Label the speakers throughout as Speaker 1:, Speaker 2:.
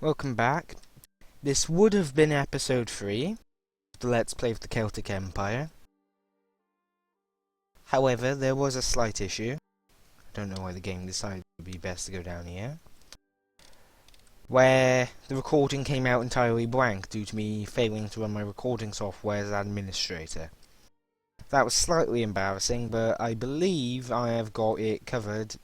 Speaker 1: Welcome back. This would have been episode 3, the Let's Play of the Celtic Empire. However, there was a slight issue. I don't know why the game decided it would be best to go down here. Where the recording came out entirely blank due to me failing to run my recording software as administrator. That was slightly embarrassing, but I believe I have got it covered.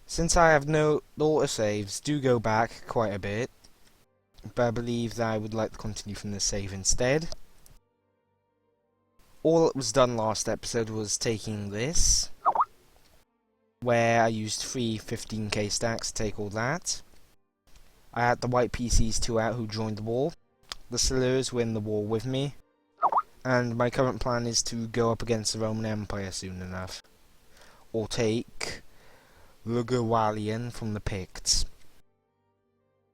Speaker 1: Since I have no autosaves, do go back quite a bit, but I believe that I would like to continue from this save instead. All that was done last episode was taking this, where I used 3 15k stacks to take all that. I had the white PCs 2 out who joined the war. The Slurs were in the war with me, and my current plan is to go up against the Roman Empire soon enough, or take Lugawalian from the Picts.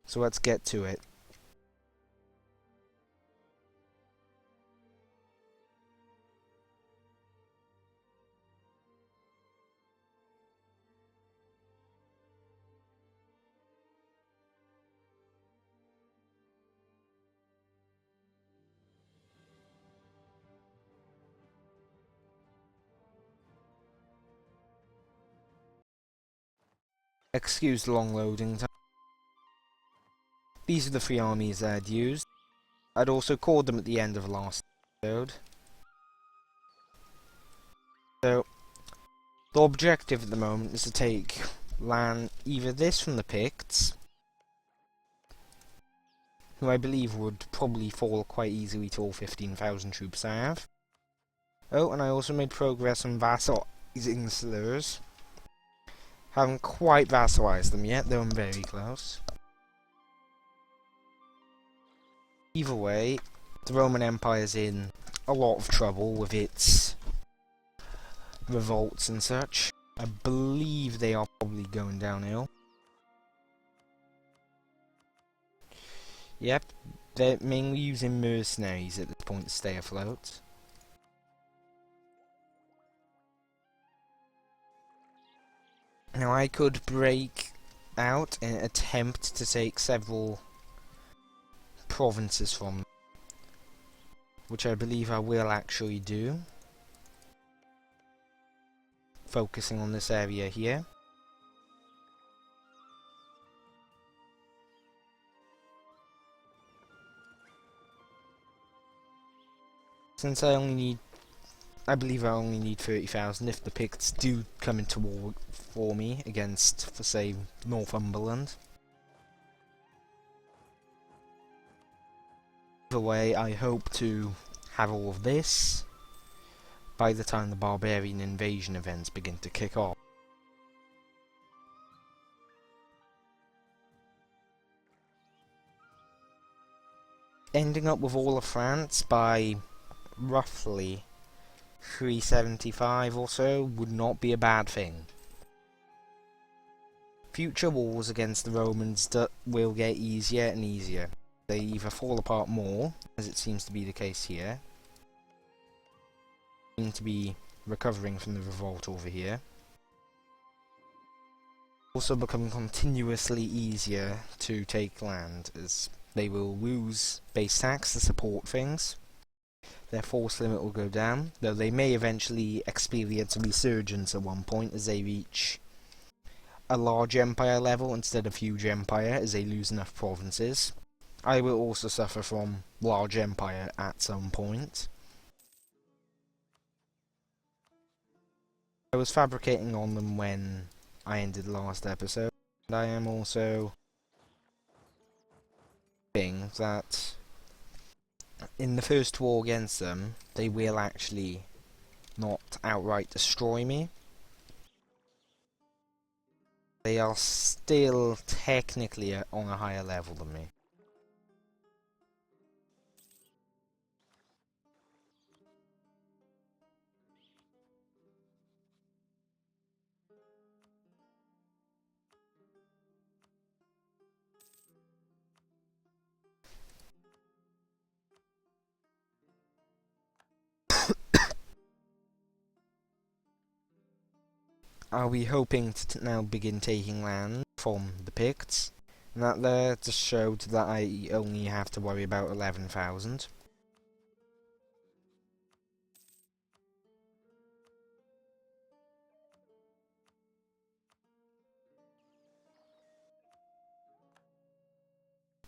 Speaker 1: So let's get to it. Excuse the long loading time. These are the 3 armies I'd used. I'd also called them at the end of the last episode. So, the objective at the moment is to take land, either this from the Picts, who I believe would probably fall quite easily to all 15,000 troops I have. Oh, and I also made progress on vassalizing the Slurs. Haven't quite vassalized them yet, though I'm very close. Either way, the Roman Empire's in a lot of trouble with its revolts and such. I believe they are probably going downhill. Yep, they're mainly using mercenaries at this point to stay afloat. Now I could break out and attempt to take several provinces from them, which I believe I will actually do, focusing on this area here. Since I believe I only need 30,000 if the Picts do come into war for me against, for say, Northumberland. Either way, I hope to have all of this by the time the barbarian invasion events begin to kick off. Ending up with all of France by roughly 375 or so would not be a bad thing. Future wars against the Romans will get easier and easier. They either fall apart more, as it seems to be the case here. Seem to be recovering from the revolt over here. Also become continuously easier to take land, as they will lose base tax to support things. Their force limit will go down, though they may eventually experience a resurgence at one point as they reach a large empire level instead of huge empire as they lose enough provinces. I will also suffer from large empire at some point. I was fabricating on them when I ended the last episode, and I am also hoping that in the first war against them, they will actually not outright destroy me. They are still technically on a higher level than me. Are we hoping to now begin taking land from the Picts? And that there just showed that I only have to worry about 11,000.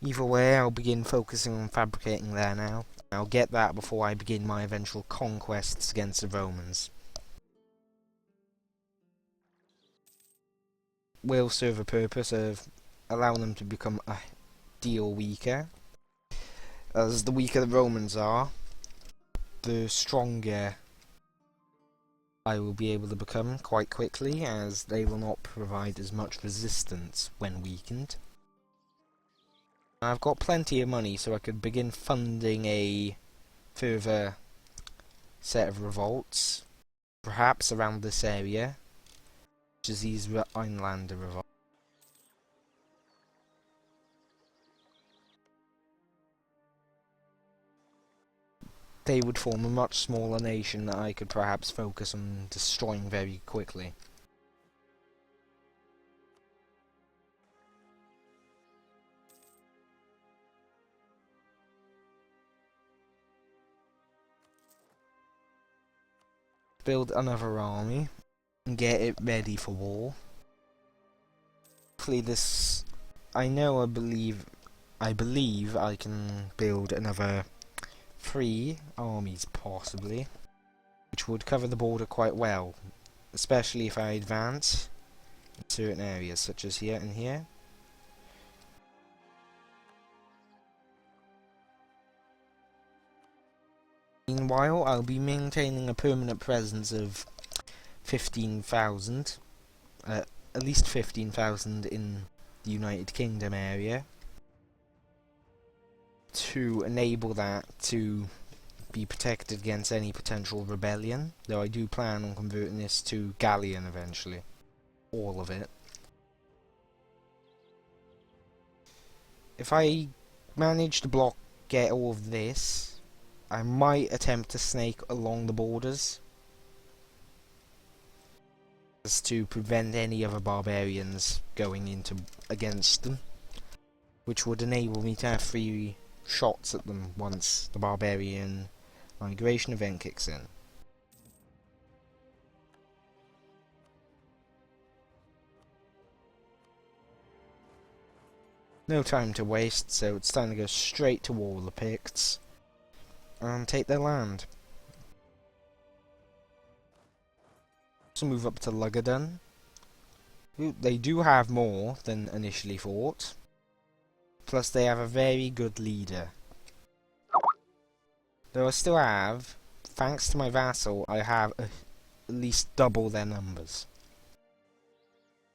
Speaker 1: Either way, I'll begin focusing on fabricating there now. I'll get that before I begin my eventual conquests against the Romans. Will serve a purpose of allowing them to become a deal weaker. As the weaker the Romans are, the stronger I will be able to become quite quickly, as they will not provide as much resistance when weakened. I've got plenty of money, so I could begin funding a further set of revolts, perhaps around this area, which is these Rhinelander revolts. They would form a much smaller nation that I could perhaps focus on destroying very quickly. Build another army and get it ready for war. Hopefully this... I believe I can build another 3 armies possibly, which would cover the border quite well, especially if I advance in certain areas such as here and here. Meanwhile, I'll be maintaining a permanent presence of 15,000, at least 15,000 in the United Kingdom area, to enable that to be protected against any potential rebellion, though I do plan on converting this to Gallian eventually. All of it. If I manage to get all of this, I might attempt to snake along the borders, as to prevent any other barbarians going against them, which would enable me to have 3 shots at them once the barbarian migration event kicks in. No time to waste, so it's time to go straight to war with the Picts and take their land. So move up to Lugadun. They do have more than initially thought. Plus they have a very good leader. Though I still have, thanks to my vassal, I have at least double their numbers.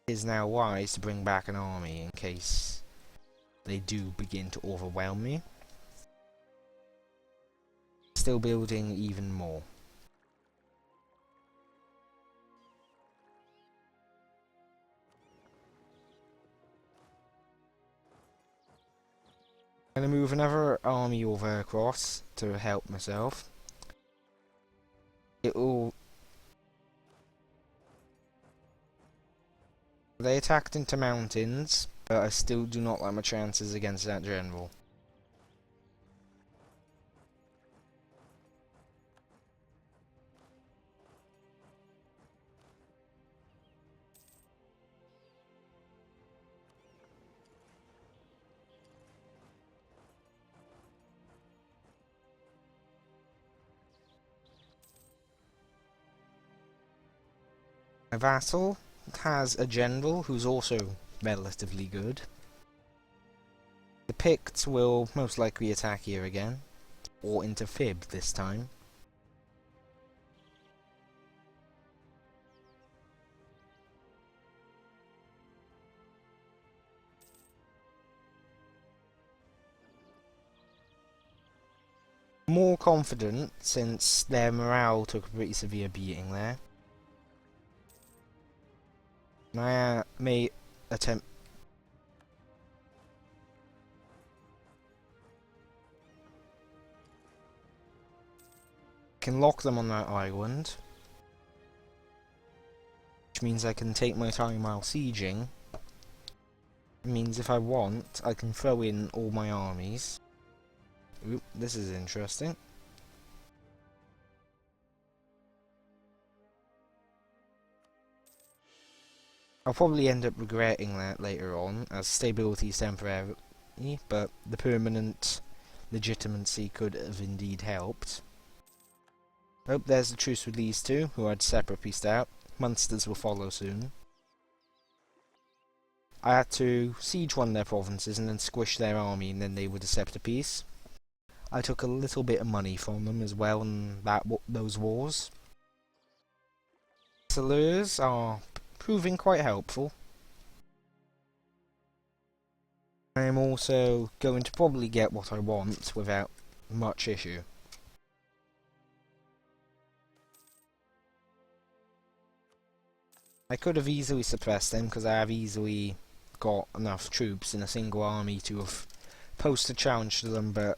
Speaker 1: It is now wise to bring back an army in case they do begin to overwhelm me. Still building even more. I'm going to move another army over across to help myself. They attacked into mountains, but I still do not like my chances against that general. My vassal has a general who's also relatively good. The Picts will most likely attack here again, or into Fib this time. More confident since their morale took a pretty severe beating there. I may attempt can lock them on that island, which means I can take my time while sieging means if I want, I can throw in all my armies. Oop, this is interesting. I'll probably end up regretting that later on, as stability is temporary, but the permanent legitimacy could have indeed helped. Oh, there's the truce with these two, who had separate pieced out. Munsters will follow soon. I had to siege one of their provinces and then squish their army, and then they would accept a peace. I took a little bit of money from them as well in those wars. Salures are proving quite helpful. I am also going to probably get what I want without much issue. I could have easily suppressed them because I have easily got enough troops in a single army to have posed a challenge to them, but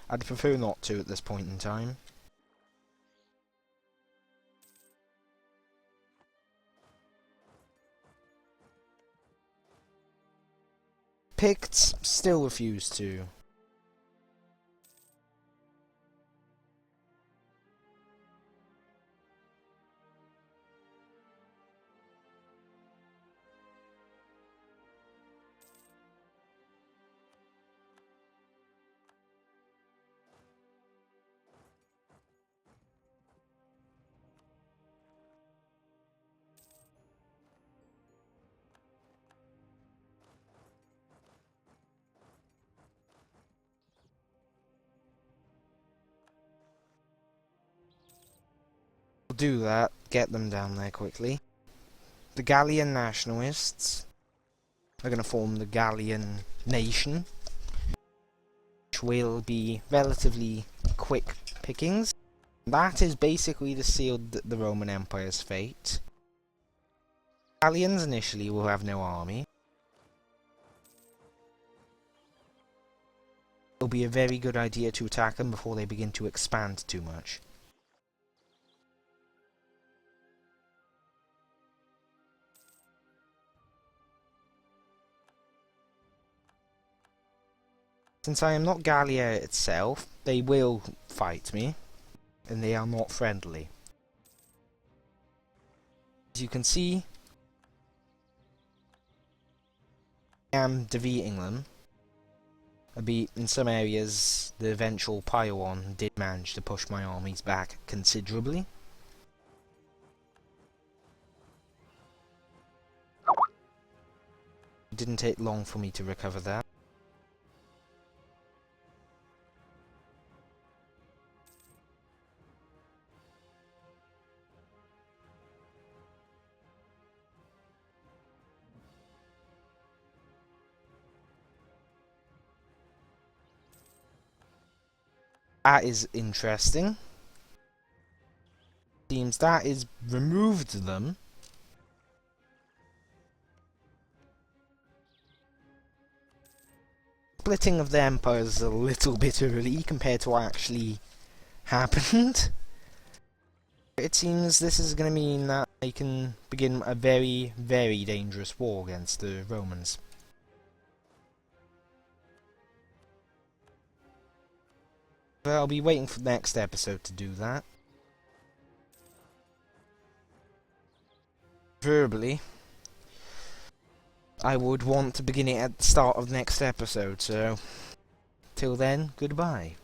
Speaker 1: I'd prefer not to at this point in time. Picts still refuse to. Do that, get them down there quickly. The Gallian nationalists are going to form the Gallian nation, which will be relatively quick pickings. That is basically the sealed the Roman Empire's fate. Gallians initially will have no army. It'll be a very good idea to attack them before they begin to expand too much. Since I am not Gallia itself, they will fight me, and they are not friendly. As you can see, I am defeating them. Albeit in some areas, the eventual pile-on did manage to push my armies back considerably. It didn't take long for me to recover that. That is interesting. Seems that is removed them. Splitting of the empire is a little bit early compared to what actually happened. It seems this is going to mean that they can begin a very, very dangerous war against the Romans. But I'll be waiting for the next episode to do that. Verbally, I would want to begin it at the start of the next episode, so till then, goodbye.